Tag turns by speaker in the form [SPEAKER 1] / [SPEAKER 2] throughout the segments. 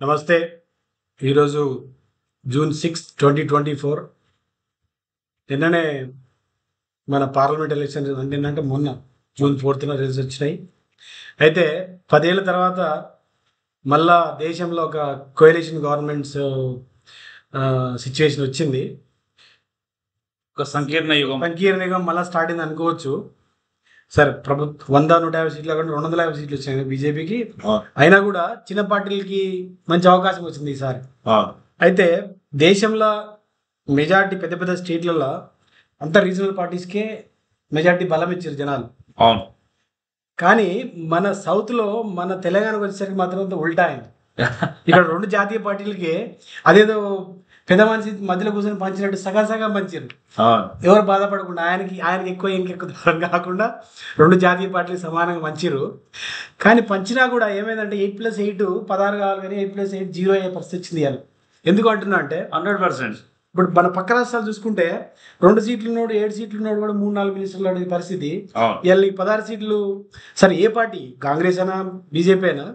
[SPEAKER 1] నమస్తే. ఈరోజు జూన్ 6, 2024. నిన్ననే మన పార్లమెంట్ ఎలక్షన్ నిన్నంటే మొన్న జూన్ 4న రిజల్ట్స్ వచ్చినాయి. అయితే 10 ఏళ్ల తర్వాత మళ్ళా దేశంలో ఒక కోయలిషన్ గవర్నమెంట్స్ సిచ్యువేషన్ వచ్చింది.
[SPEAKER 2] ఒక సంకీర్ణ
[SPEAKER 1] యుగం మళ్ళీ స్టార్ట్ అయింది అనుకోవచ్చు. సరే, ప్రభుత్వం 100-150 సీట్లు కాకుండా 250 సీట్లు వచ్చాయి బీజేపీకి. అయినా కూడా చిన్న పార్టీలకి మంచి అవకాశం వచ్చింది ఈసారి. అయితే దేశంలో మెజార్టీ పెద్ద పెద్ద స్టేట్లలో అంత రీజనల్ పార్టీస్కే మెజార్టీ బలం ఇచ్చారు జనాలు. కానీ మన సౌత్లో మన తెలంగాణకు వచ్చేసరికి మాత్రం అంత ఉల్టా అయింది. ఇక్కడ 2 జాతీయ పార్టీలకి అదేదో పెద్ద మనిషి మధ్యలో కూర్చొని పంచినట్టు సగం పంచారు. ఎవరు బాధపడకుండా ఆయనకి ఎక్కువ ఇంకెక్కువ దూరం కాకుండా 2 జాతీయ పార్టీలు సమానంగా పంచారు. కానీ పంచినా కూడా ఏమైందంటే 8+8 16 కావాలి, కానీ 8+8 0 అయ్యే పరిస్థితి వచ్చింది. ఇవాళ ఎందుకు అంటున్నా అంటే
[SPEAKER 2] 100%
[SPEAKER 1] ఇప్పుడు మన పక్క రాష్ట్రాలు చూసుకుంటే 2 సీట్లు ఉన్నోడు 7 సీట్లు ఉన్నోడు కూడా 3-4 మినిస్టర్లు అడిగే పరిస్థితి. ఇవాళ 16 సీట్లు సరే ఏ పార్టీ, కాంగ్రెస్ అయినా బీజేపీ అయినా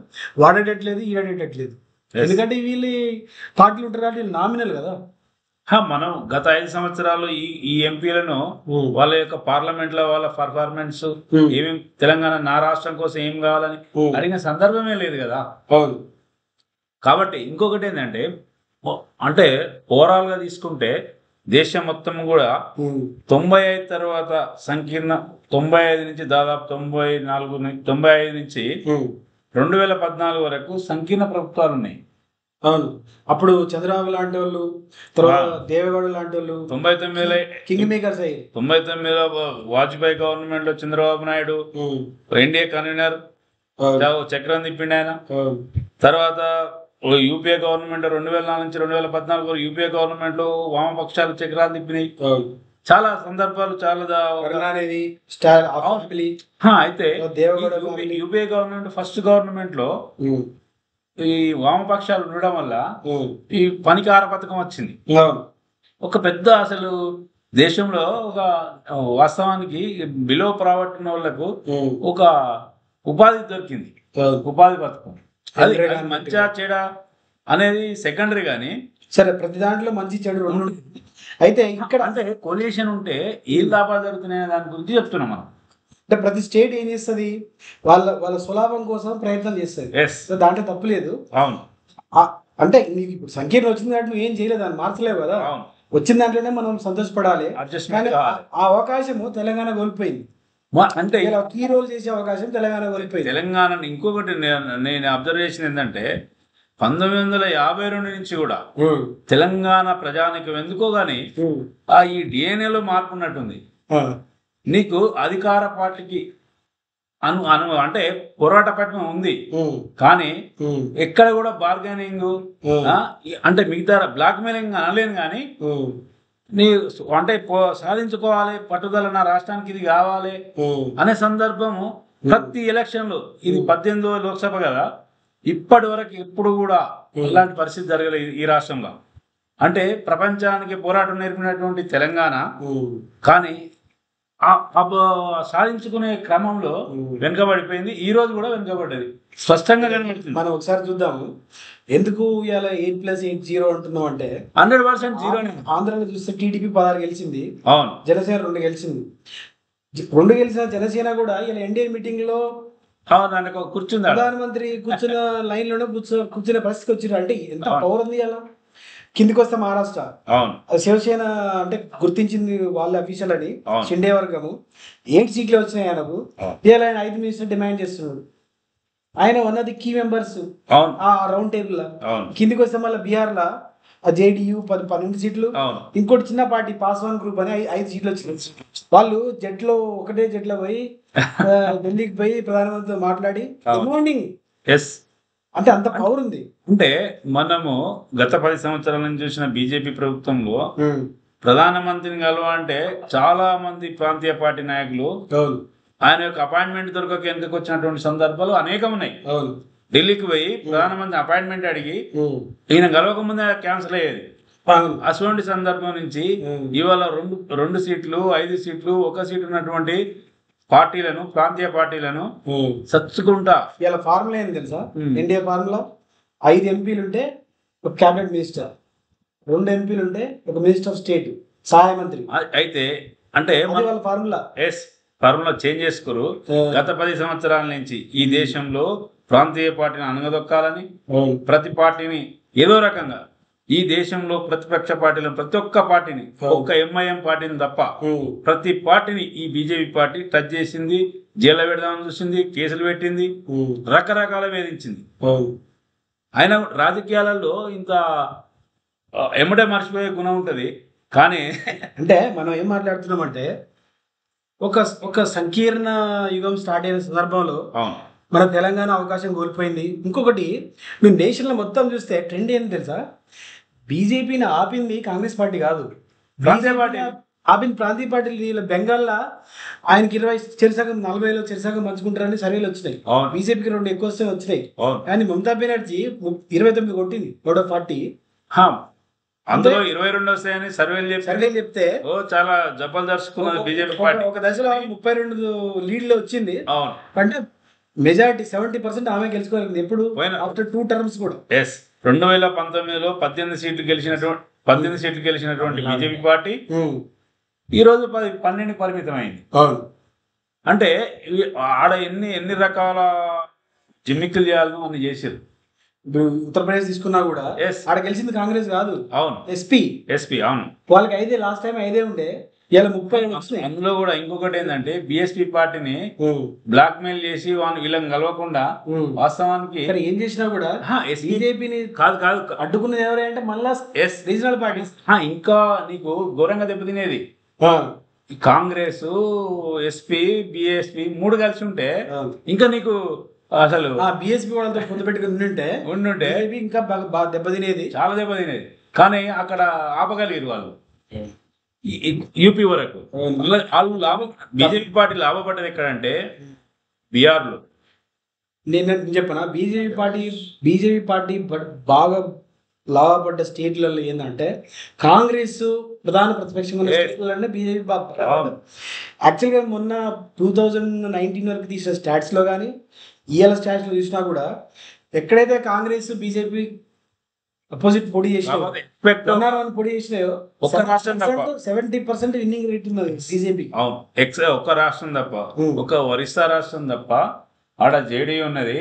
[SPEAKER 1] వాడేటట్లేదు, ఈడేటట్లేదు. ఎందుకంటే వీళ్ళు పార్టీలు ఉంటారు కాబట్టి నామినల్ కదా.
[SPEAKER 2] మనం గత 5 సంవత్సరాలు ఈ ఎంపీలను వాళ్ళ యొక్క పార్లమెంట్ లో వాళ్ళ పర్ఫార్మెన్స్ ఏమేమి తెలంగాణ నా రాష్ట్రం కోసం ఏం కావాలని అడిగిన సందర్భమే లేదు కదా. కాబట్టి ఇంకొకటి ఏంటంటే, అంటే ఓవరాల్ గా తీసుకుంటే దేశం మొత్తం కూడా 95 తర్వాత సంకీర్ణ 95 నుంచి దాదాపు 95 నుంచి 2014 వరకు సంకీర్ణ ప్రభుత్వాలు ఉన్నాయి.
[SPEAKER 1] అవును, అప్పుడు చంద్రబాబు లాంటి వాళ్ళు, తర్వాత దేవేగౌడ లాంటి వాళ్ళు
[SPEAKER 2] 99లో
[SPEAKER 1] కింగ్ మేకర్స్ అయ్యి,
[SPEAKER 2] 99లో వాజ్పేయి గవర్నమెంట్ లో చంద్రబాబు నాయుడు ఎన్డీఏ కన్వీనర్ చక్రం తిప్పిండి ఆయన. తర్వాత యూపీఏ గవర్నమెంట్ 2004 నుంచి 2014 యూపీఏ గవర్నమెంట్ లో వామపక్షాలు చక్రాలు తిప్పినాయి. చాలా సందర్భాలు అయితే యూపీఏ గవర్నమెంట్ ఫస్ట్ గవర్నమెంట్ లో ఈ వామపక్షాలు ఉండడం వల్ల ఈ పనికార పథకం వచ్చింది. ఒక పెద్ద అసలు దేశంలో ఒక వాస్తవానికి బిలో ప్రావర్టీ ఉన్న వాళ్ళకు ఒక ఉపాధి దొరికింది, ఉపాధి పథకం. అది మంచిగా చెడా అనేది సెకండరీ గానీ,
[SPEAKER 1] సరే ప్రతి దాంట్లో మంచి చెడు రెండు. అయితే ఇక్కడ
[SPEAKER 2] అంటే కొలియేషన్ ఉంటే ఏం లాభాలు జరుగుతున్నాయి దాని గురించి చెప్తున్నాం మనం.
[SPEAKER 1] అంటే ప్రతి స్టేట్ ఏం చేస్తుంది, వాళ్ళ సులాభం కోసం ప్రయత్నం చేస్తుంది. దాంట్లో తప్పులేదు.
[SPEAKER 2] అవును,
[SPEAKER 1] అంటే నీకు ఇప్పుడు సంకీర్ణ వచ్చింది కాబట్టి నువ్వు ఏం చేయలేదు, దాన్ని మార్చలేవు కదా. వచ్చిన దాంట్లోనే మనం సంతోషపడాలి. ఆ అవకాశము తెలంగాణ కోల్పోయింది.
[SPEAKER 2] అంటే
[SPEAKER 1] కీ రోల్ చేసే అవకాశం తెలంగాణ కోల్పోయింది.
[SPEAKER 2] తెలంగాణ ఇంకొకటి నేను అబ్జర్వ్ చేసింది ఏంటంటే 1952 నుంచి కూడా తెలంగాణ ప్రజానికం ఎందుకో గాని ఈ డిఎన్ఏలో మార్పు ఉన్నట్టుంది. నీకు అధికార పార్టీకి అంటే పోరాట పట్నం ఉంది, కానీ ఎక్కడ కూడా బార్గెనింగ్ అంటే మిగతా బ్లాక్ మెయిలింగ్ అనలేను, కానీ నీ అంటే సాధించుకోవాలి పట్టుదల, నా రాష్ట్రానికి ఇది కావాలి అనే సందర్భము ప్రతి ఎలక్షన్ లో. ఇది 18వ లోక్సభ కదా, ఇప్పటి వరకు ఎప్పుడు కూడా ఇలాంటి పరిస్థితి జరగలేదు ఈ రాష్ట్రంలో. అంటే ప్రపంచానికి పోరాటం నేర్పినటువంటి తెలంగాణ కానీ సాధించుకునే క్రమంలో వెనుకబడిపోయింది. ఈ రోజు కూడా వెనుకబడ్డది, స్పష్టంగా కనబడుతుంది.
[SPEAKER 1] మనం ఒకసారి చూద్దాము ఎందుకు ఇవాళ 8+8 0 అంటున్నాం అంటే
[SPEAKER 2] 100% 0.
[SPEAKER 1] ఆంధ్రాలో చూస్తే టీడీపీ 16 గెలిచింది,
[SPEAKER 2] అవును,
[SPEAKER 1] జనసేన 2 గెలిచింది. 2 గెలిచిన జనసేన కూడా ఇలా ఎన్డీఏ మీటింగ్ లో
[SPEAKER 2] కూర్చుంది,
[SPEAKER 1] ప్రధానమంత్రి కూర్చున్న లైన్ లోనే కూర్చునే పరిస్థితికి వచ్చిండ్రు. అంటే ఎంత పవర్ ఉంది అలా. కిందికి వస్తే మహారాష్ట్ర, శివసేన అంటే గుర్తించింది వాళ్ళ అఫీషియల్ అని, షిండే వర్గము 8 సీట్లు వచ్చినాయి ఆయనకు. ఇవాళ ఆయన 5 మినిస్టర్ డిమాండ్ చేస్తున్నాడు. ఆయన ఉన్నది కీ మెంబర్స్ ఆ రౌండ్ టేబుల్ లా. కిందికి వస్తే మళ్ళీ బీహార్ లా జేడీయూ 12 సీట్లు, ఇంకోటి చిన్న పార్టీ పాస్వాన్ గ్రూప్ అని 5 సీట్లు వచ్చినాయి. వాళ్ళు ఒకటే జట్లో పోయి ఢిల్లీకి పోయి ప్రధానమంత్రితో మాట్లాడి గుడ్ మార్నింగ్ అంటే అంత పవర్ ఉంది.
[SPEAKER 2] అంటే మనము గత 10 సంవత్సరాల నుంచి చూసిన బీజేపీ ప్రభుత్వంలో ప్రధానమంత్రిని కలవాలంటే చాలా మంది ప్రాంతీయ పార్టీ నాయకులు ఆయన యొక్క అపాయింట్మెంట్ దొరకక ఎందుకు వచ్చినటువంటి సందర్భాలు అనేకం ఉన్నాయి. ఢిల్లీకి పోయి ప్రధానమంత్రి అపాయింట్మెంట్ అడిగి ఈయన కలవక ముందే క్యాన్సిల్ అయ్యేది. అటువంటి సందర్భం నుంచి ఇవాళ 2 సీట్లు 5 సీట్లు 1 సీటు ఉన్నటువంటి పార్టీలను, ప్రాంతీయ పార్టీలను సచ్చుకుంటా.
[SPEAKER 1] ఇలా ఫార్ములా ఏంది తెలుసా? ఎన్డీఏ ఫార్ములా 5 ఎంపీలు ఉంటే ఒక క్యాబినెట్ మినిస్టర్, 2 ఎంపీలు ఉంటే ఒక మినిస్టర్ ఆఫ్ స్టేట్, సహాయ మంత్రి.
[SPEAKER 2] అయితే అంటే
[SPEAKER 1] వాళ్ళ ఫార్ములా.
[SPEAKER 2] ఫార్ములా చేంజ్ చేసుకోరు. గత 10 సంవత్సరాల నుంచి ఈ దేశంలో ప్రాంతీయ పార్టీని అణగదొక్కాలని, ప్రతి పార్టీని ఏదో రకంగా ఈ దేశంలో ప్రతిపక్ష పార్టీలను ప్రతి ఒక్క పార్టీని, ఒక్క ఎంఐఎం పార్టీని తప్ప ప్రతి పార్టీని ఈ బీజేపీ పార్టీ టచ్ చేసింది, జైల్లో పెడదామని చూసింది, కేసులు పెట్టింది, రకరకాల వేధించింది. ఆయన రాజకీయాలలో ఇంత ఎమ్మటే మర్చిపోయే గుణం ఉంటుంది. కానీ
[SPEAKER 1] అంటే మనం ఏం మాట్లాడుతున్నామంటే ఒక సంకీర్ణ యుగం స్టార్ట్ అయిన సందర్భంలో మన తెలంగాణ అవకాశం కోల్పోయింది. ఇంకొకటి మేము నేషన్లో మొత్తం చూస్తే ట్రెండ్ ఏంటి తెలుసా, బీజేపీని ఆపింది కాంగ్రెస్ పార్టీ కాదు, ఆపింది ప్రాంతీయ పార్టీలు. బెంగాల్లో ఆయనకి 20 చెరుసగం 40లో చెరుసగం పంచుకుంటారని సర్వేలు వచ్చినాయి. బీజేపీకి 2 ఎక్కువ వచ్చినాయి. కానీ మమతా బెనర్జీ 29 కొట్టింది, 140.
[SPEAKER 2] అందులో 22 వస్తాయని సర్వేలు చెప్తే చాలా జబర్దస్త్ బీజేపీ పార్టీ
[SPEAKER 1] ఒక దశలో 32 లీడ్లో వచ్చింది. అంటే మెజారిటీ 70% ఆమె గెలుచుకోగలిగింది. ఎప్పుడు? ఆఫ్టర్ 2 టర్మ్స్ కూడా.
[SPEAKER 2] 2019లో 18 సీట్లు గెలిచినటువంటి బీజేపీ పార్టీ ఈ రోజు 12 పరిమితమైంది. అంటే ఆడ ఎన్ని రకాల జిమ్మిక్కులు చేయాలను అని చేశారు.
[SPEAKER 1] ఇప్పుడు ఉత్తరప్రదేశ్ తీసుకున్నా కూడా ఆడ గెలిచింది కాంగ్రెస్ కాదు,
[SPEAKER 2] అవును
[SPEAKER 1] ఎస్పీ.
[SPEAKER 2] అవును,
[SPEAKER 1] వాళ్ళకి 5 లాస్ట్ టైం 5 ఉండే, ఇలా 30
[SPEAKER 2] అందులో కూడా ఇంకొకటి ఏంటంటే బిఎస్పీ పార్టీని బ్లాక్ మెయిల్ చేసి వీళ్ళని కలవకుండా వాస్తవానికి
[SPEAKER 1] ఏం చేసినా కూడా బీజేపీని
[SPEAKER 2] కాదు
[SPEAKER 1] అడ్డుకున్నది ఎవరంటే మళ్ళా రీజనల్ పార్టీస్.
[SPEAKER 2] ఇంకా నీకు ఘోరంగా దెబ్బతినేది కాంగ్రెస్, ఎస్పీ, బిఎస్పీ 3 కలిసి ఉంటే ఇంకా నీకు అసలు
[SPEAKER 1] బిఎస్పీ వాళ్ళతో పొందు పెట్టుకుని ఉండుంటే ఇంకా బాగా దెబ్బతినేది, చాలా దెబ్బతినేది.
[SPEAKER 2] కానీ అక్కడ ఆపగలిగారు వాళ్ళు యూపీ వరకు. వాళ్ళు బీజేపీ పార్టీ లాభపడ్డది ఎక్కడంటే బీహార్లో.
[SPEAKER 1] నేను చెప్పనా, బీజేపీ పార్టీ బాగా లాభపడ్డ స్టేట్లలో ఏంటంటే కాంగ్రెస్ ప్రధాన ప్రతిపక్షంగా ఉన్న స్టేట్లలో బీజేపీ బాగా. యాక్చువల్గా మొన్న 2019 వరకు తీసిన స్టాట్స్లో కానీ ఇవాళ స్టాట్స్లో చూసినా కూడా ఎక్కడైతే కాంగ్రెస్ బీజేపీ అపోజిట్ పొడి చేసినాయో, పొడి చేసినాయో 70% విన్నింగ్ రేట్ ఉన్నది బీజేపీ.
[SPEAKER 2] ఒక్క రాష్ట్రం తప్ప, ఒక ఒరిస్సా రాష్ట్రం తప్ప ఆడ జేడీయూ ఉన్నది,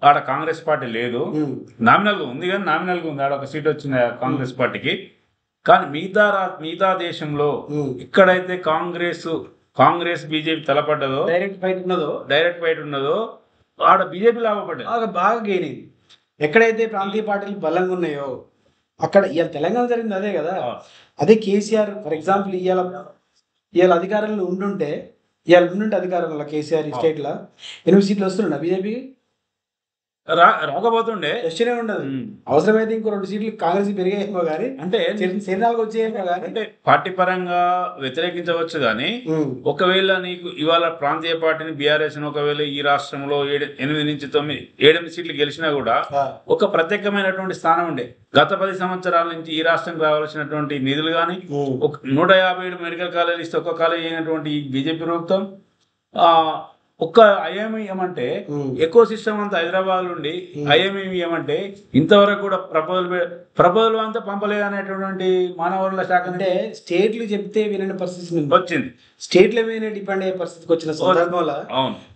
[SPEAKER 2] ఆడ కాంగ్రెస్ పార్టీ లేదు. నామినల్ గా ఉంది, కానీ నామినల్ గా ఉంది, ఆడ ఒక సీట్ వచ్చింది కాంగ్రెస్ పార్టీకి. కానీ మిగతా దేశంలో ఇక్కడైతే కాంగ్రెస్ బీజేపీ తలపడ్డదో,
[SPEAKER 1] డైరెక్ట్ ఫైట్ ఉన్నదో
[SPEAKER 2] ఆడ బీజేపీ లాభపడ్డది,
[SPEAKER 1] బాగా గెయిన్ అయింది. ఎక్కడైతే ప్రాంతీయ పార్టీలు బలంగా ఉన్నాయో అక్కడ ఇవాళ తెలంగాణ జరిగింది అదే కదా. అదే కేసీఆర్ ఫర్ ఎగ్జాంపుల్ ఇవాళ అధికారంలో ఉండుంటే అధికారంలో కేసీఆర్ ఈ స్టేట్ లో 8 సీట్లు వస్తుండ బీజేపీకి
[SPEAKER 2] రాకపోతుండే,
[SPEAKER 1] క్వశ్చనే ఉండదు. అవసరమైతే ఇంకో 2 సీట్లు కాంగ్రెస్ పెరిగాయేమో కానీ, అంటే శరీరాలకు వచ్చేయేమో కానీ, అంటే
[SPEAKER 2] పార్టీ పరంగా వ్యతిరేకించవచ్చు. కానీ ఒకవేళ నీకు ఇవాళ ప్రాంతీయ పార్టీని బీఆర్ఎస్ ఒకవేళ ఈ రాష్ట్రంలో 8 నుంచి 9 సీట్లు గెలిచినా కూడా ఒక ప్రత్యేకమైనటువంటి స్థానం ఉండే. గత 10 సంవత్సరాల నుంచి ఈ రాష్ట్రానికి రావాల్సినటువంటి నిధులు కానీ 157 మెడికల్ కాలేజీలు ఇస్తే ఒక్క కాలేజీ అయినటువంటి ఈ బీజేపీ ప్రభుత్వం ఒక్క ఐఎంఈఎం అంటే ఎకో సిస్టమ్ అంతా హైదరాబాద్ నుండి ఐఎంఈఎం అంటే ఇంతవరకు కూడా ప్రపోజల్ అంతా పంపలేదు అనేటువంటి మానవ వనరుల శాఖ
[SPEAKER 1] అంటే స్టేట్లు చెప్తే వినని పరిస్థితి
[SPEAKER 2] వచ్చింది.
[SPEAKER 1] స్టేట్ల మీద డిపెండ్ అయ్యే పరిస్థితికి వచ్చిన సందర్భంలో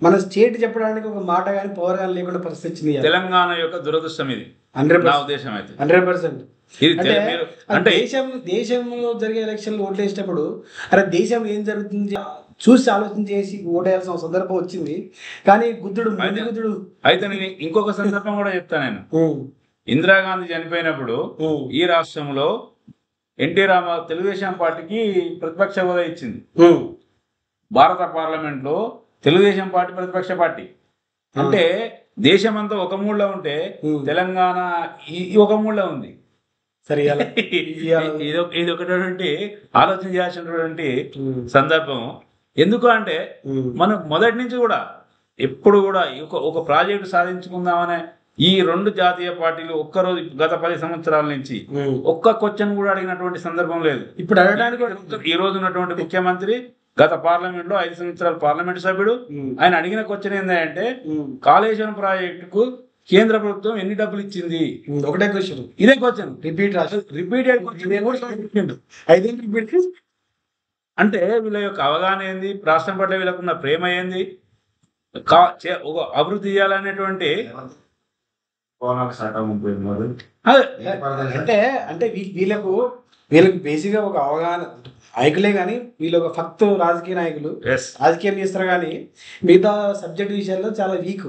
[SPEAKER 1] మన స్టేట్ చెప్పడానికి ఒక మాట కానీ పవర్ కానీ లేకుండా పరిస్థితి వచ్చింది.
[SPEAKER 2] తెలంగాణ యొక్క దురదృష్టం ఇది.
[SPEAKER 1] 100% అంటే దేశంలో జరిగే ఎలక్షన్లు ఓట్లు వేసేటప్పుడు అరే దేశంలో ఏం జరుగుతుంది చూసి ఆలోచన చేసి ఓటేయాల్సిన సందర్భం వచ్చింది. కానీ గుద్దుడు
[SPEAKER 2] అయితే నేను ఇంకొక సందర్భం కూడా చెప్తాను. నేను ఇందిరాగాంధీ చనిపోయినప్పుడు ఈ రాష్ట్రంలో ఎన్టీ రామారావు తెలుగుదేశం పార్టీకి ప్రతిపక్ష హోదా ఇచ్చింది. భారత పార్లమెంట్ లో తెలుగుదేశం పార్టీ ప్రతిపక్ష పార్టీ. అంటే దేశమంతా ఒక మూడ్లో ఉంటే తెలంగాణ ఒక మూడ్లో ఉంది.
[SPEAKER 1] సరే
[SPEAKER 2] ఇది ఒకటి ఆలోచన చేయాల్సినటువంటి సందర్భం. ఎందుకు అంటే మనం మొదటి నుంచి కూడా ఎప్పుడు కూడా ఒక ప్రాజెక్టు సాధించుకుందామనే ఈ 2 జాతీయ పార్టీలు ఒక్కరోజు గత 10 సంవత్సరాల నుంచి ఒక్క క్వశ్చన్ కూడా అడిగినటువంటి సందర్భం లేదు.
[SPEAKER 1] ఇప్పుడు అడగడానికి
[SPEAKER 2] ఈ రోజు ఉన్నటువంటి ముఖ్యమంత్రి గత పార్లమెంట్ లో 5 సంవత్సరాలు పార్లమెంట్ సభ్యుడు, ఆయన అడిగిన క్వశ్చన్ ఏంటంటే కాళేశ్వరం ప్రాజెక్టుకు కేంద్ర ప్రభుత్వం ఎన్ని డబ్బులు ఇచ్చింది?
[SPEAKER 1] ఒకటే క్వశ్చన్,
[SPEAKER 2] ఇదే క్వశ్చన్
[SPEAKER 1] రిపీటెడ్
[SPEAKER 2] అంటే వీళ్ళ యొక్క అవగాహన ఏంది, రాష్ట్రం పట్ల వీళ్ళకున్న ప్రేమ ఏంది, ఒక అభివృద్ధి చేయాలనేటువంటి
[SPEAKER 1] అంటే అంటే వీళ్ళకు బేసిక్ గా ఒక అవగాహన, నాయకులే కానీ వీళ్ళు ఒక ఫక్త్ రాజకీయ నాయకులు, రాజకీయం చేస్తారు కానీ మిగతా సబ్జెక్ట్ విషయాల్లో చాలా వీక్.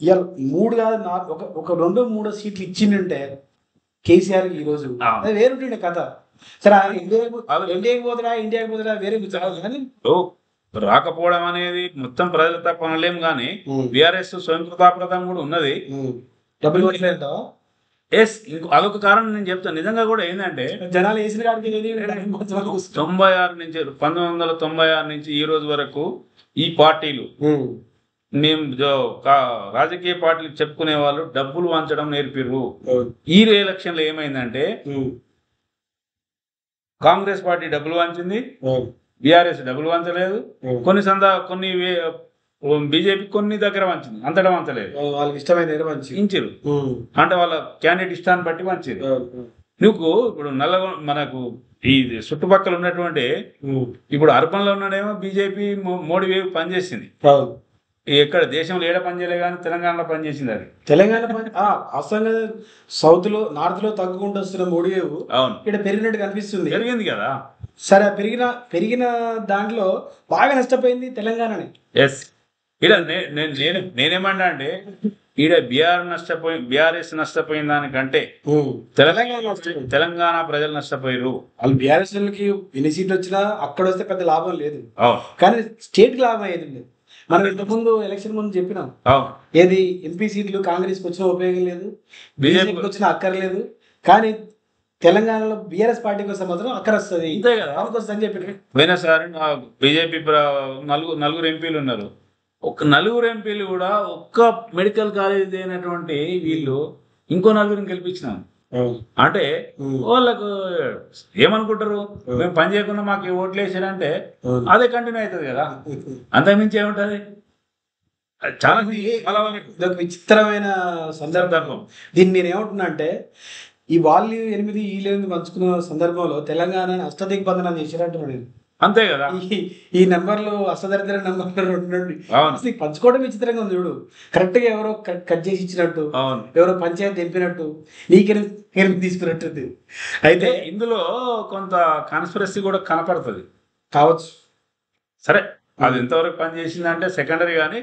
[SPEAKER 1] ఇవాళ 3 కాదు ఒక 2-3 సీట్లు ఇచ్చిందంటే కేసీఆర్ ఈ రోజు అది వేరుంటుండే కథ. సరే ఇండియాకి పోతాడా వేరే కానీ
[SPEAKER 2] రాకపోవడం అనేది మొత్తం ప్రజలు తప్ప అనలేం, కానీ బీఆర్ఎస్ స్వయంకృతాప్రదం కూడా ఉన్నది.
[SPEAKER 1] డబ్బులు కొట్టలేదా?
[SPEAKER 2] అదొక కారణం నేను చెప్తాను. నిజంగా కూడా ఏంటంటే
[SPEAKER 1] జనాలు వేసిన కాడికి
[SPEAKER 2] 1996 నుంచి ఈ రోజు వరకు ఈ పార్టీలు, మేము రాజకీయ పార్టీలు చెప్పుకునే వాళ్ళు డబ్బులు వంచడం నేర్పిర్రు. ఈ ఎలక్షన్ లో ఏమైందంటే కాంగ్రెస్ పార్టీ డబ్బులు వంచింది, బీఆర్ఎస్ డబ్బులు వంచలేదు. కొన్ని బీజేపీ కొన్ని దగ్గర వంచింది, అంతటా వంచలేదు.
[SPEAKER 1] వాళ్ళకి ఇష్టమైన
[SPEAKER 2] ఇంచిరు అంటే వాళ్ళ క్యాండిడేట్ ఇష్టాన్ని బట్టి వంచింది. నువ్వు ఇప్పుడు మనకు ఈ చుట్టుపక్కల ఉన్నటువంటి ఇప్పుడు అర్బన్ లో ఉన్నాడేమో బీజేపీ మోడీ వేవ్ పనిచేసింది. ఎక్కడ దేశంలో ఏడ పనిచేయలే కానీ తెలంగాణలో పనిచేసింది. అది
[SPEAKER 1] తెలంగాణ అసలు సౌత్ లో నార్త్ లో తగ్గుకుంటూ వస్తున్న మోడీ వేవ్
[SPEAKER 2] అవును
[SPEAKER 1] ఇక్కడ పెరిగినట్టు కనిపిస్తుంది.
[SPEAKER 2] పెరిగింది కదా.
[SPEAKER 1] సరే, పెరిగిన దాంట్లో బాగా నష్టపోయింది తెలంగాణని.
[SPEAKER 2] ఇక్కడ నేనేమన్నా అంటే ఈడ బీఆర్ఎస్ నష్టపోయిన దానికంటే తెలంగాణ ప్రజలు నష్టపోయారు.
[SPEAKER 1] వాళ్ళు బీఆర్ఎస్ కి ఎన్ని సీట్లు వచ్చినా అక్కడ వస్తే పెద్ద లాభం లేదు, కానీ స్టేట్ కి లాభం అయ్యేది. మనం ఇంతకుముందు ఎలక్షన్ ముందు చెప్పినాం, ఏది ఎంపీ సీట్లు కాంగ్రెస్ కి వచ్చినా ఉపయోగం లేదు, బీజేపీకి వచ్చినా అక్కర్లేదు, కానీ తెలంగాణలో బీఆర్ఎస్ పార్టీకి వస్తే మాత్రం అక్కడ వస్తుంది.
[SPEAKER 2] ఇంతే కదా,
[SPEAKER 1] అని చెప్పి
[SPEAKER 2] పోయినసారి బీజేపీ నలుగురు ఎంపీలు ఉన్నారు. ఒక 4 ఎంపీలు కూడా ఒక్క మెడికల్ కాలేజ్ అయినటువంటి వీళ్ళు ఇంకో 4 గెలిపించినాం. అంటే వాళ్ళకు ఏమనుకుంటారు, మేము పని చేయకుండా మాకు ఓట్లు వేసారంటే అదే కంటిన్యూ అవుతుంది కదా, అంతకుమించి ఏముంటది. చాలా
[SPEAKER 1] విచిత్రమైన సందర్భం. దీన్ని నేను ఏమంటున్నా అంటే ఈ వాళ్ళు 8 వీళ్ళు 8 పంచుకున్న సందర్భంలో తెలంగాణని అష్టదిగ్బంధనం చేసినట్టు నేను.
[SPEAKER 2] అంతే కదా,
[SPEAKER 1] ఈ నెంబర్లు అష్టదరిద్ర నెంబర్లు 2 పంచుకోవడం విచిత్రంగా ఉంది. చూడు, కరెక్ట్ గా ఎవరో కట్ చేసి ఇచ్చినట్టు, ఎవరో పంచాయతీ తెంపినట్టు, నీకెనిమిది తీసుకున్నట్టుంది. అయితే
[SPEAKER 2] ఇందులో కొంత కాన్స్పిరసీ కూడా కనపడుతుంది
[SPEAKER 1] కావచ్చు.
[SPEAKER 2] సరే, అది ఎంతవరకు పనిచేసింది అంటే సెకండరీ, కానీ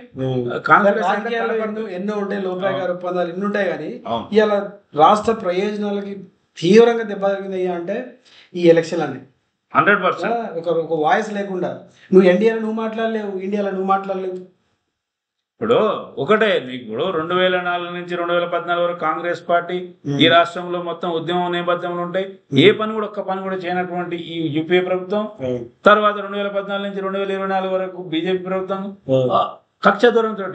[SPEAKER 1] ఎన్నో ఉంటాయి, లోపాయకార ఒప్పందాలు ఎన్ని ఉంటాయి, కానీ ఇవాళ రాష్ట్ర ప్రయోజనాలకి తీవ్రంగా దెబ్బ తగిలిందయ్యా అంటే ఈ ఎలక్షన్ అన్ని
[SPEAKER 2] 100%.
[SPEAKER 1] ఒక వాయిస్ లేకుండా నువ్వు ఎన్డీఏలో నువ్వు మాట్లాడలేవు, ఇండియాలో నువ్వు మాట్లాడలేవు.
[SPEAKER 2] ఇప్పుడు ఒకటే, ఇప్పుడు 2004 నుంచి 2014 వరకు కాంగ్రెస్ పార్టీ ఈ రాష్ట్రంలో మొత్తం ఉద్యమం నేపథ్యంలో ఉంటాయి. ఏ పని కూడా ఒక్క పని కూడా చేయనటువంటి ఈ యూపీఏ ప్రభుత్వం, తర్వాత 2014 నుంచి 2024 వరకు బీజేపీ ప్రభుత్వం కక్ష దూరంతో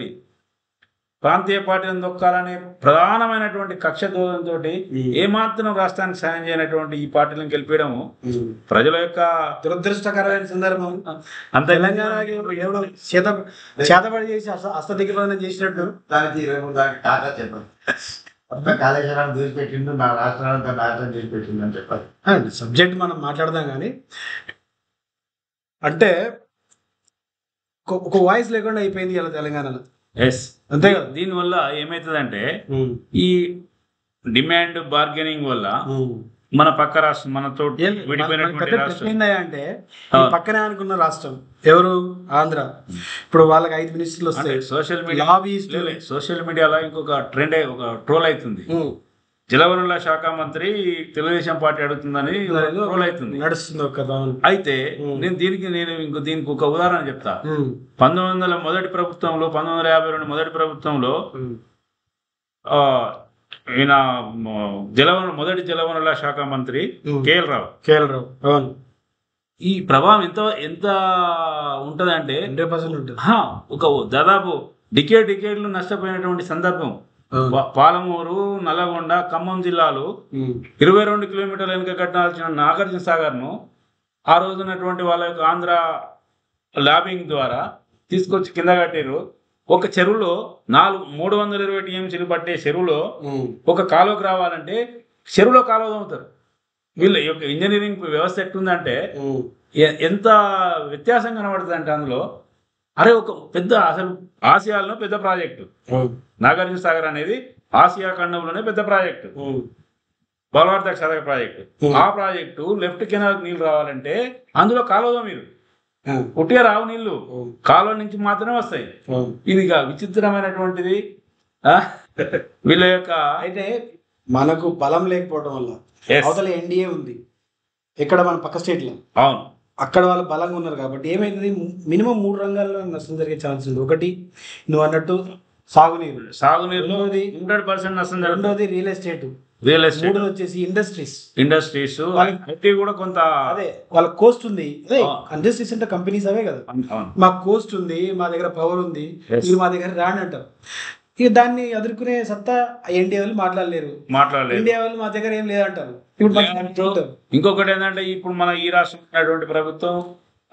[SPEAKER 2] ప్రాంతీయ పార్టీలను దొక్కాలనే ప్రధానమైనటువంటి కక్ష దూరంతో ఏమాత్రం రాష్ట్రానికి సాయం చేయనటువంటి ఈ పార్టీలను గెలిపేయడము ప్రజల యొక్క
[SPEAKER 1] దురదృష్టకరమైన సందర్భం. అంత తెలంగాణకి చేతబడి చేసి అస్తదిగ్బంధనం చేసినట్టు
[SPEAKER 3] దానికి 23 చెప్పారు. కాళేశ్వరాన్ని దూసిపెట్టిండు, నా రాష్ట్రాన్ని నాశనం చేసి పెట్టిండు అని చెప్పాలి.
[SPEAKER 1] సబ్జెక్ట్ మనం మాట్లాడదాం, కానీ అంటే ఒక వాయిస్ లేకుండా అయిపోయింది ఇలా తెలంగాణలో.
[SPEAKER 2] అంతే కదా. దీనివల్ల ఏమైతుందంటే ఈ డిమాండ్ బార్గెనింగ్ వల్ల మన పక్క రాష్ట్రం మనతో విడిపోయినటువంటి రాష్ట్రం
[SPEAKER 1] అంటే పక్కనే అనుకున్న రాష్ట్రం ఎవరు, ఆంధ్ర. ఇప్పుడు వాళ్ళకి 5 మినిస్టర్లు వస్తాయి.
[SPEAKER 2] సోషల్ మీడియాలో ఇంకొక ట్రెండ్, ఒక ట్రోల్ అవుతుంది. జలవనరుల శాఖ మంత్రి తెలుగుదేశం పార్టీ అడుగుతుందని ట్రోల్ అవుతుంది,
[SPEAKER 1] నడుస్తుంది.
[SPEAKER 2] అయితే దీనికి ఒక ఉదాహరణ చెప్తా. 1900 మొదటి ప్రభుత్వంలో, 1952 మొదటి ప్రభుత్వంలో ఈయన మొదటి జలవనరుల శాఖ మంత్రి కేఎల్ రావు. ఈ ప్రభావం ఎంత ఉంటదంటే
[SPEAKER 1] 100% ఉంటుంది.
[SPEAKER 2] ఒక దాదాపు డికేడ్లు నష్టపోయినటువంటి సందర్భం. పాలమూరు, నల్లగొండ, ఖమ్మం జిల్లాలు 22 కిలోమీటర్ల వెనుక కట్టాల్సిన నాగార్జున సాగర్ ను ఆ రోజున్నటువంటి వాళ్ళ యొక్క ఆంధ్ర ల్యాబింగ్ ద్వారా తీసుకొచ్చి కింద కట్టారు. ఒక చెరువులో 320 టీఎంసీలు పట్టే చెరువులో ఒక కాలువకు రావాలంటే చెరువులో కాలువ తవ్వుతారు. వీళ్ళ యొక్క ఇంజనీరింగ్ వ్యవస్థ ఎట్లుందంటే ఎంత వ్యత్యాసం కనబడుతుంది అంటే అందులో అరే ఒక పెద్ద అసలు ఆసియాలో పెద్ద ప్రాజెక్టు నాగార్జున సాగర్ అనేది ఆసియా ఖండంలోనే పెద్ద ప్రాజెక్టు, బలవర్ధక సాధక ప్రాజెక్టు. ఆ ప్రాజెక్టు లెఫ్ట్ కెనాల్ నీళ్ళు రావాలంటే అందులో కాలువలో మీరు పుట్టిగా రావు నీళ్లు, కాలువ నుంచి మాత్రమే వస్తాయి. ఇది విచిత్రమైనటువంటిది వీళ్ళ యొక్క.
[SPEAKER 1] అయితే మనకు బలం లేకపోవడం వల్ల అవతల ఎన్డీఏ ఉంది ఇక్కడ మన పక్క స్టేట్లో, అవును అక్కడ వాళ్ళు బలంగా ఉన్నారు కాబట్టి ఏమైతుంది, మినిమం 3 రంగాల్లో నష్టం జరిగే ఛాన్స్ ఉంది. ఒకటి నువ్వు అన్నట్టు సాగునీరు,
[SPEAKER 2] 100% నష్టం.
[SPEAKER 1] రెండోది రియల్ ఎస్టేట్, మూడోది వచ్చేసి ఇండస్ట్రీస్
[SPEAKER 2] కూడా కొంత
[SPEAKER 1] అదే వాళ్ళ కోస్ట్ ఉంది. అదే ఇండస్ట్రీస్ అంటే కంపెనీస్ అవే కదా, మాకు కోస్ట్ ఉంది, మా దగ్గర పవర్ ఉంది, మీరు మా దగ్గర రాండి అంటారు. ఇక దాన్ని ఎదుర్కొనే సత్తా ఎన్డీఏ వాళ్ళు మాట్లాడలేరు. ఇండియా వాళ్ళు మా దగ్గర ఏం లేదంటారు. ఇప్పుడు
[SPEAKER 2] ఇంకొకటి ఏంటంటే ఇప్పుడు మన ఈ రాష్ట్రం ఉన్నటువంటి ప్రభుత్వం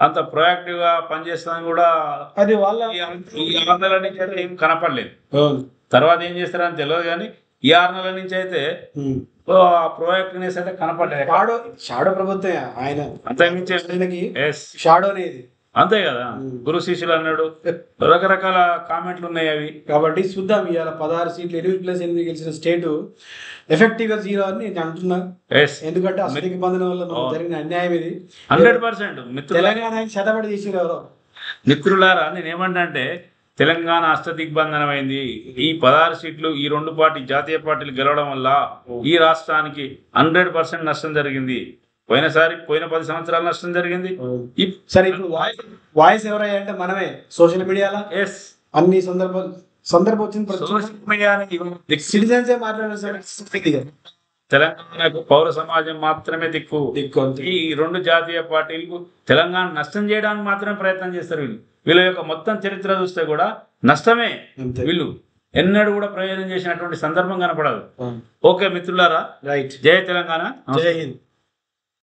[SPEAKER 2] అంత ప్రొయాక్టివ్ గా పనిచేస్తాను కూడా
[SPEAKER 1] అది వాళ్ళ
[SPEAKER 2] ఏం కనపడలేదు. తర్వాత ఏం చేస్తారని తెలియదు కానీ ఈ 6 నెలల నుంచి అయితే ప్రోయాక్టివ్నెస్ అయితే కనపడలేదు.
[SPEAKER 1] షాడో ప్రభుత్వం ఆయన
[SPEAKER 2] అంతకుమించి
[SPEAKER 1] షాడో అనేది
[SPEAKER 2] అంతే కదా, గురు శిష్యులు అన్నాడు, రకరకాల కామెంట్లు ఉన్నాయి అవి.
[SPEAKER 1] కాబట్టి చూద్దాం ఇవాళ 16 సీట్లు 8+8 గెలిచిన స్టేట్ ఎఫెక్టివ్ గా 0 అని నేను అంటున్నా. ఎందుకంటే అసలు బంధన వల్ల జరిగిన అన్యాయం ఇది
[SPEAKER 2] 100%.
[SPEAKER 1] తెలంగాణ శతపడి చేసి
[SPEAKER 2] మిత్రులారా నేనేమంటా అంటే తెలంగాణ అష్టదిగ్బంధనమైంది. ఈ 16 సీట్లు ఈ 2 జాతీయ పార్టీలు గెలవడం వల్ల ఈ రాష్ట్రానికి 100% నష్టం జరిగింది. పోయిన 10 సంవత్సరాలు నష్టం జరిగింది.
[SPEAKER 1] సరే ఇప్పుడు వాయిస్ ఎవరయ్యా అంటే మనమే సోషల్ మీడియాలో అన్ని సందర్భం వచ్చింది.
[SPEAKER 2] సోషల్ మీడియా
[SPEAKER 1] సిటిజన్సే మాట్లాడారు.
[SPEAKER 2] తెలంగాణకు పౌర సమాజం మాత్రమే దిక్కు. ఈ 2 జాతీయ పార్టీలకు తెలంగాణ నష్టం చేయడానికి మాత్రమే ప్రయత్నం చేస్తారు. వీళ్ళ యొక్క మొత్తం చరిత్ర చూస్తే కూడా నష్టమే. వీళ్ళు ఎన్నడూ కూడా ప్రయోజనం చేసినటువంటి సందర్భం కనపడదు. ఓకే మిత్రులారా,
[SPEAKER 1] రైట్.
[SPEAKER 2] జై తెలంగాణ,
[SPEAKER 1] జై హింద్.